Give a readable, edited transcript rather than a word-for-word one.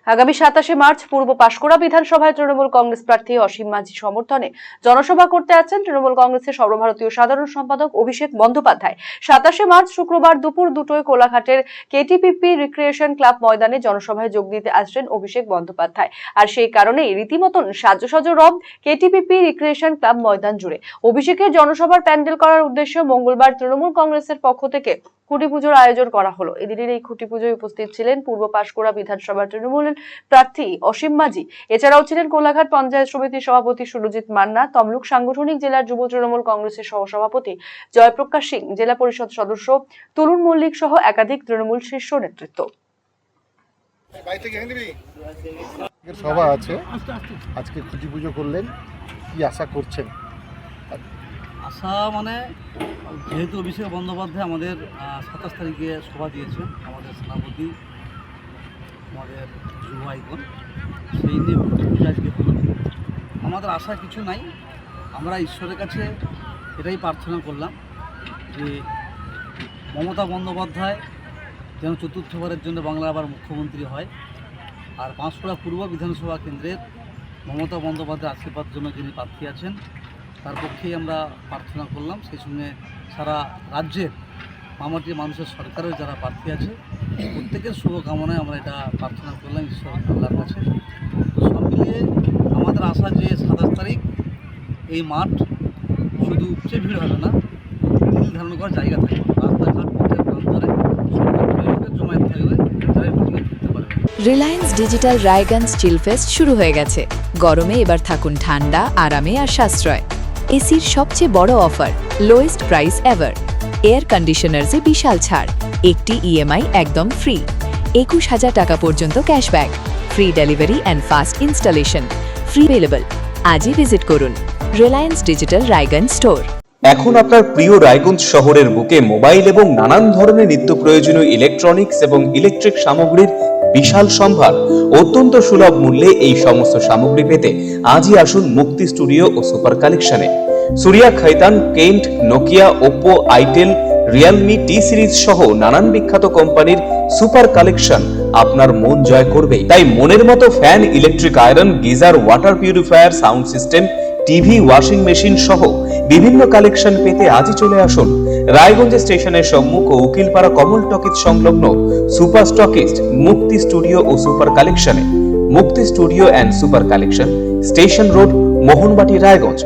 আগামী 27 মার্চ পূর্ব পাঁশকুড়া বিধানসভায় তৃণমূল কংগ্রেস প্রার্থী অসীম মাঝি সমর্থনে জনসভা করতে আছেন তৃণমূল কংগ্রেসের সর্বভারতীয় সাধারণ সম্পাদক অভিষেক বন্দ্যোপাধ্যায়। 27 মার্চ শুক্রবার দুপুর 2টোয় কোলাঘাটের কেটিপিপি রিক্রিয়েশন ক্লাব ময়দানে জনসভায় যোগ দিতে আসছেন অভিষেক বন্দ্যোপাধ্যায়। আর সেই কারণেই রীতিমতন সাজো রব কেটিপিপি রিক্রিয়েশন ক্লাব ময়দান জুড়ে। অভিষেকের জনসভার প্যান্ডেল করার উদ্দেশ্যে মঙ্গলবার তৃণমূল কংগ্রেসের পক্ষ থেকে খুঁটি পুজোর আয়োজন করা হলো। এদিনের এই খুঁটি পুজোয় উপস্থিত ছিলেন পূর্ব পাঁশকুড়া বিধানসভার তৃণমূল প্রার্থী অসীম মাঝি। এছাড়াও ছিলেন কোলাঘাট পঞ্চায়েত সমিতির সভাপতি সুরজিৎ মান্না, তমলুক সাংগঠনিক জেলার যুব তৃণমূল কংগ্রেসের সহসভাপতি জয়প্রকাশ সিং, জেলা পরিষদ সদস্য তরুণ মল্লিক সহ একাধিক তৃণমূল শীর্ষ নেতৃত্ব। সভা আছে, আজকে খুঁটি পুজো করলেন, কি আশা করছেন? আশা মানে যেহেতু অভিষেক বন্দ্যোপাধ্যায় আমাদের 27 তারিখে সভা দিয়েছেন, আমাদের সেনাপতি, আমাদের যুব আইকন, সেই নিয়ে খুঁটি পুজো আজকে হলো। আমাদের আশা কিছু নাই, আমরা ঈশ্বরের কাছে এটাই প্রার্থনা করলাম যে মমতা বন্দ্যোপাধ্যায় যেন চতুর্থবারের জন্য বাংলা আবার মুখ্যমন্ত্রী হয়, আর পাঁশকুড়া পূর্ব বিধানসভা কেন্দ্রের মমতা বন্দ্যোপাধ্যায় আশীর্বাদ জন্য যিনি প্রার্থী আছেন তার পক্ষেই আমরা প্রার্থনা করলাম। সেই সঙ্গে সারা রাজ্যের মামাটির মানুষের সরকারের যারা প্রার্থী আছে প্রত্যেকের শুভকামনায় আমরা এটা প্রার্থনা করলাম ঈশ্বর আল্লাহর কাছে। তো সব মিলিয়ে আমাদের আশা যে 27 তারিখ এই মাঠ শুধু উপচে ভিড় হবে না, তিল ধারণ করার জায়গা থাকবে, রাস্তাঘাট পথের প্রান্তরে লোকের জমায়েত থাকবে, যারা মিটিংয়ে ঢুকতে পারবে। রিলায়েন্স ডিজিটাল রায়গঞ্জ চিলফেস্ট শুরু হয়ে গেছে। গরমে এবার থাকুন ঠান্ডা, আরামে আর সাশ্রয়। এসির সবচেয়ে বড় offer, lowest price ever. Air কন্ডিশনার্সে বিশাল ছাড়, একটি ইএমআই একদম ফ্রি, 21,000 টাকা পর্যন্ত cashback, free delivery and fast installation, free available. আজই ভিজিট করুন রিলায়েন্স ডিজিটাল রায়গঞ্জ স্টোর। এখন আপনার প্রিয় রায়গঞ্জ শহরের বুকে মোবাইল এবং নানান ধরনের নিত্য প্রয়োজনীয় ইলেকট্রনিক্স এবং ইলেকট্রিক সামগ্রীর বিশাল সম্ভার, অত্যন্ত সুলভ মূল্যে এই সমস্ত সামগ্রী পেতে আজই আসুন মুক্তি স্টুডিও ও সুপার কালেকশনে। Surya, Khaitan, Kent, Nokia, Oppo, Itel, Realme, T Series সহ নানান বিখ্যাত কোম্পানির সুপার কালেকশন আপনার মন জয় করবে। তাই মনের মতো fan, electric iron, geyser, water purifier, sound system, TV, washing machine সহ বিভিন্ন কালেকশন পেতে আজই চলে আসুন রায়গঞ্জ স্টেশনের সম্মুখ ও উকিলপাড়া কমল টকিজ সংলগ্ন সুপার স্টকিস্ট মুক্তি স্টুডিও ও সুপার কালেকশনে। মুক্তি studio and super collection, station road, Mohanbati, Raiganj.